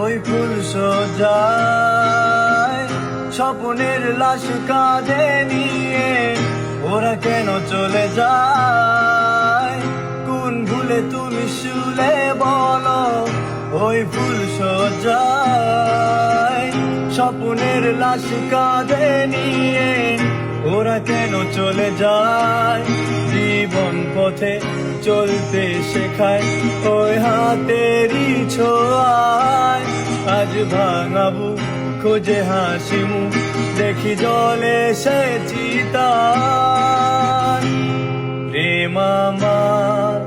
ওই ফুল সজ্জায় স্বপ্নের লাশ কাঁধে নিয়ে ওরা কেন চলে যায়? কোন ভুলে তুমি শুলে বলো ওই ফুল সজ্জায় স্বপ্নের লাশ কাঁধে নিয়ে ওরা কেন চলে যায়? জীবন পথে চলতে শেখায় ওই হাতেরই ছোঁয়ায়। আজ ভাঙাবো খোঁজে হাসি মুখ দেখি জলে সে চিতা প্রেম আমার